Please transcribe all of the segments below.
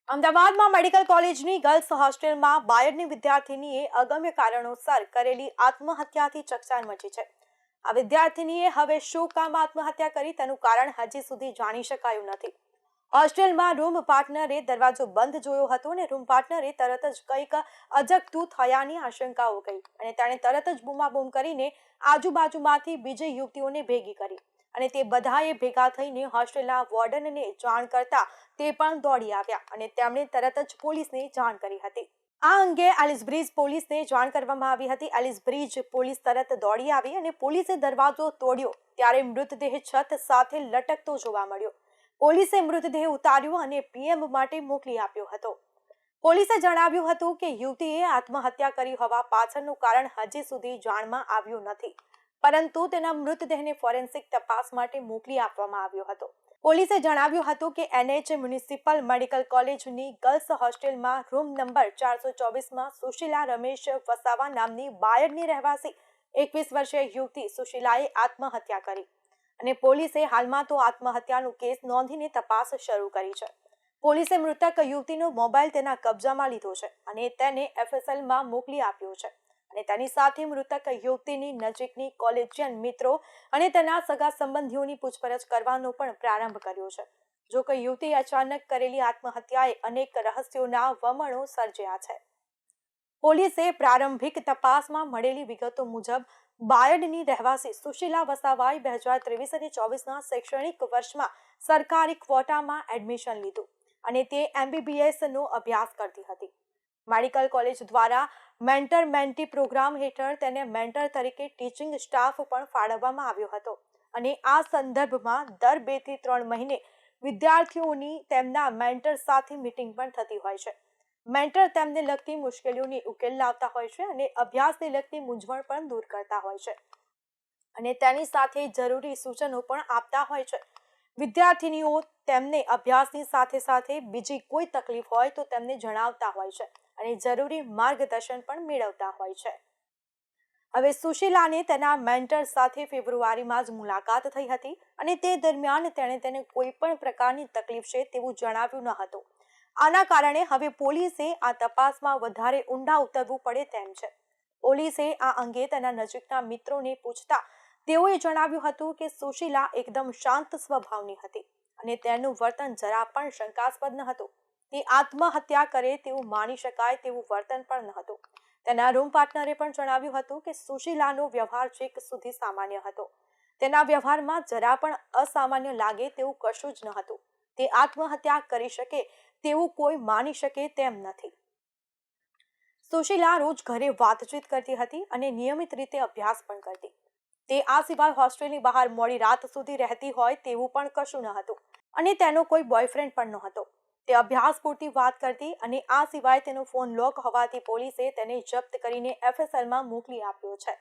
અમદાવાદમાં મેડિકલ કોલેજની ગર્લ્સ હોસ્ટેલમાં બાયડની વિદ્યાર્થીનીએ અગમ્ય કારણોસર કરેલી આત્મહત્યાથી ચકચાર મચી છે. આ વિદ્યાર્થીનીએ હવે શું કામ આત્મહત્યા કરી તેનું કારણ હજી સુધી જાણી શકાયું નથી. હોસ્ટેલમાં રૂમ પાર્ટનરે દરવાજો બંધ જોયો હતો અને રૂમ પાર્ટનરે તરત જ કંઈક અજગતું થયાની આશંકાઓ ગઈ અને તેણે તરત જ બૂમાબૂમ કરીને આજુબાજુમાંથી બીજી યુવતીઓને ભેગી કરી અને તે બધાએ ભેગા થઈને હોસ્ટેલના વોર્ડનને જાણ કરતા તે પણ દોડી આવ્યા અને તેમણે તરત જ પોલીસને જાણ કરી હતી. આ અંગે એલિસ બ્રિજ પોલીસને જાણ કરવામાં આવી હતી. એલિસ બ્રિજ પોલીસ તરત દોડી આવી અને પોલીસે દરવાજો તોડ્યો ત્યારે મૃતદેહ છત સાથે લટકતો જોવા મળ્યો. પોલીસે મૃતદેહ ઉતાર્યો અને પીએમ માટે મોકલી આપ્યો હતો. પોલીસે જણાવ્યું હતું કે યુવતીએ આત્મહત્યા કરી હોવા પાછળનું કારણ હજી સુધી જાણમાં આવ્યું નથી, પરંતુ તેના મૃતદેહને ફોરેન્સિક તપાસ માટે મોકલી આપવામાં આવ્યો હતો. પોલીસે જણાવ્યું હતું કે એનએચ મ્યુનિસિપલ મેડિકલ કોલેજની ગર્લ્સ હોસ્ટેલમાં રૂમ નંબર 424માં સુશીલા રમેશ વસાવા નામની બાયડની રહેવાસી 21 વર્ષીય યુવતી સુશીલાએ આત્મહત્યા કરી અને પોલીસે હાલમાં તો આત્મહત્યાનો કેસ નોંધીને તપાસ શરૂ કરી છે. પોલીસે મૃતક યુવતીનો મોબાઈલ તેના કબજામાં લીધો છે અને તેને એફએસએલમાં મોકલી આપ્યો છે અને તેની સાથે મૃતક યુવતીની નજીકની કોલેજિયન મિત્રો અને તેના સગા સંબંધીઓની પૂછપરછ કરવાનો પણ પ્રારંભ કર્યો છે. જો કે યુવતી અચાનક કરેલી આત્મહત્યાએ અનેક રહસ્યોના વમળો સર્જ્યા છે. પોલીસે પ્રારંભિક તપાસમાં મળેલી વિગતો મુજબ બાયડની રહેવાસી સુશીલા વસાવાએ 2023 અને 24ના શૈક્ષણિક વર્ષમાં સરકારી ક્વોટામાં એડમિશન લીધું અને તે એમબીબીએસનો અભ્યાસ કરતી હતી. મેડિકલ કોલેજ દ્વારા મેન્ટર મેન્ટી પ્રોગ્રામ હેઠળ તેને મેન્ટર તરીકે ટીચિંગ સ્ટાફ પણ ફાળવવામાં આવ્યો હતો અને આ સંદર્ભમાં દર 2 થી 3 મહિને વિદ્યાર્થીઓની તેમના મેન્ટર સાથે મીટિંગ પણ થતી હોય છે. મેન્ટર તેમને લગતી મુશ્કેલીઓની ઉકેલ લાવતા હોય છે અને અભ્યાસને લગતી મૂંઝવણ પણ દૂર કરતા હોય છે અને તેની સાથે જરૂરી સૂચનો પણ આપતા હોય છે. વિદ્યાર્થીનીઓ તેમને અભ્યાસની સાથે સાથે બીજી કોઈ તકલીફ હોય તો તેમને જણાવતા હોય છે અને જરૂરી માર્ગદર્શન પણ મેળવતા હોય છે. હવે સુશીલાને તેના મેન્ટર સાથે ફેબ્રુઆરીમાં જ મુલાકાત થઈ હતી અને તે દરમિયાન તેણે તેને કોઈ પણ પ્રકારની તકલીફ છે તેવું જણાવ્યું ન હતું. આના કારણે હવે પોલીસે આ તપાસમાં વધારે ઊંડા ઉતરવું પડે તેમ છે. પોલીસે આ અંગે તેના નજીકના મિત્રોને પૂછતા તેઓએ જણાવ્યું હતું કે સુશીલા એકદમ શાંત સ્વભાવની હતી અને તેનું વર્તન જરા પણ શંકાસ્પદ ન હતું. તે આત્મહત્યા કરે તેવું માની શકાય તેવું વર્તન પણ ન હતું. તેના રૂમ પાર્ટનરે પણ જણાવ્યું હતું કે સુશીલાનો વ્યવહાર છેક સુધી સામાન્ય હતો. તેના વ્યવહારમાં જરા પણ અસામાન્ય લાગે તેવું કશું જ ન હતું. તે આત્મહત્યા કરી શકે તેવું કોઈ માની શકે તેમ નથી. સુશીલા રોજ ઘરે વાતચીત કરતી હતી અને નિયમિત રીતે અભ્યાસ પણ કરતી. તે આ સિવાય હોસ્ટેલની બહાર મોડી રાત સુધી રહેતી હોય તેવું પણ કશું ન હતું અને તેનો કોઈ બોયફ્રેન્ડ પણ નહોતો. તે અભ્યાસ પૂરતી વાત કરતી અને આ સિવાય તેનો ફોન લોક હોવાથી પોલીસે તેને જપ્ત કરીને એફએસએલમાં મોકલી આપ્યો છે.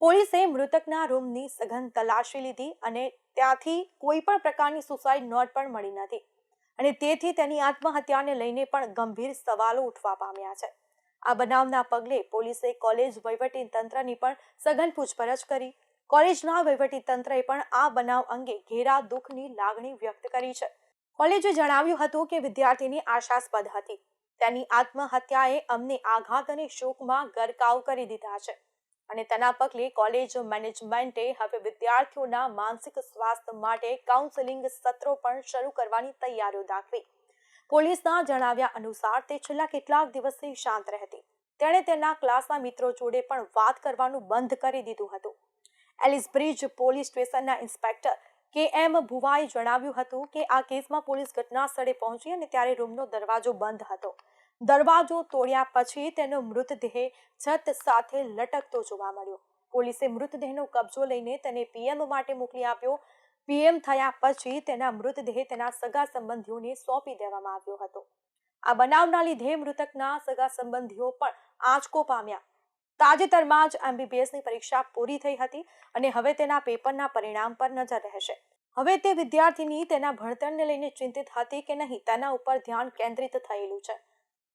પોલીસે મૃતકના રૂમની સઘન તલાશી લીધી અને ત્યાંથી કોઈ પણ પ્રકારની સુસાઇડ નોટ પણ મળી નથી અને તેથી તેની આત્મહત્યાને લઈને પણ ગંભીર સવાલો ઉઠવા પામ્યા છે. આ બનાવના પગલે પોલીસે કોલેજ વહીવટી તંત્રની પણ સઘન પૂછપરછ કરી. કોલેજના વહીવટી તંત્રએ પણ આ બનાવ અંગે ઘેરા દુઃખની લાગણી વ્યક્ત કરી છે. કોલેજે જણાવ્યું હતું કે વિદ્યાર્થીની આશાસ્પદ હતી. તેની આત્મહત્યાએ અમને આઘાત અને શોકમાં ગરકાવ કરી દીધા છે અને તેના પગલે કોલેજ મેનેજમેન્ટે હવે વિદ્યાર્થીઓના માનસિક સ્વાસ્થ્ય માટે કાઉન્સેલિંગ સત્રો પણ શરૂ કરવાની તૈયારીઓ દાખવી. પોલીસના જણાવ્યા અનુસાર તે છેલ્લા કેટલાક દિવસથી શાંત રહેતી. તેણે તેના ક્લાસના મિત્રો જોડે પણ વાત કરવાનું બંધ કરી દીધું હતું. એલિસ બ્રિજ પોલીસ સ્ટેશનના ઇન્સ્પેક્ટર KM ભુવાએ જણાવ્યું હતું કે આ કેસમાં પોલીસ ઘટના સ્થળે પહોંચી અને ત્યારે રૂમનો દરવાજો બંધ હતો. દરવાજો તોડ્યા પછી તેનો મૃતદેહ છત સાથે લટકતો જોવા મળ્યો. પોલીસે મૃતદેહનો કબજો લઈને તેને પીએમ માટે મોકલી આપ્યો. પીએમ થયા પછી તેના મૃતદેહ તેના સગા સંબંધીઓને સોંપી દેવામાં આવ્યો હતો. આ બનાવના લીધે મૃતકના સગા સંબંધીઓ પણ આંચકો પામ્યા. તાજેતરમાં જ એમબીબીએસની પરીક્ષા પૂરી થઈ હતી અને હવે તેના પેપરના પરિણામ પર નજર રહેશે. હવે તે વિદ્યાર્થીની તેના ભણતરને લઈને ચિંતિત હતી કે નહીં તેના ઉપર ધ્યાન કેન્દ્રિત થયેલું છે.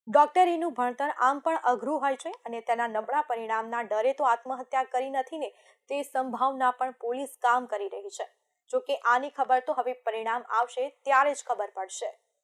ડોક્ટરીનું ભણતર આમ પણ અઘરું હોય છે અને તેના નબળા પરિણામના ડરે તો આત્મહત્યા કરી નથી ને તે સંભાવના પણ પોલીસ કામ કરી રહી છે. જોકે આની ખબર તો હવે પરિણામ આવશે ત્યારે જ ખબર પડશે.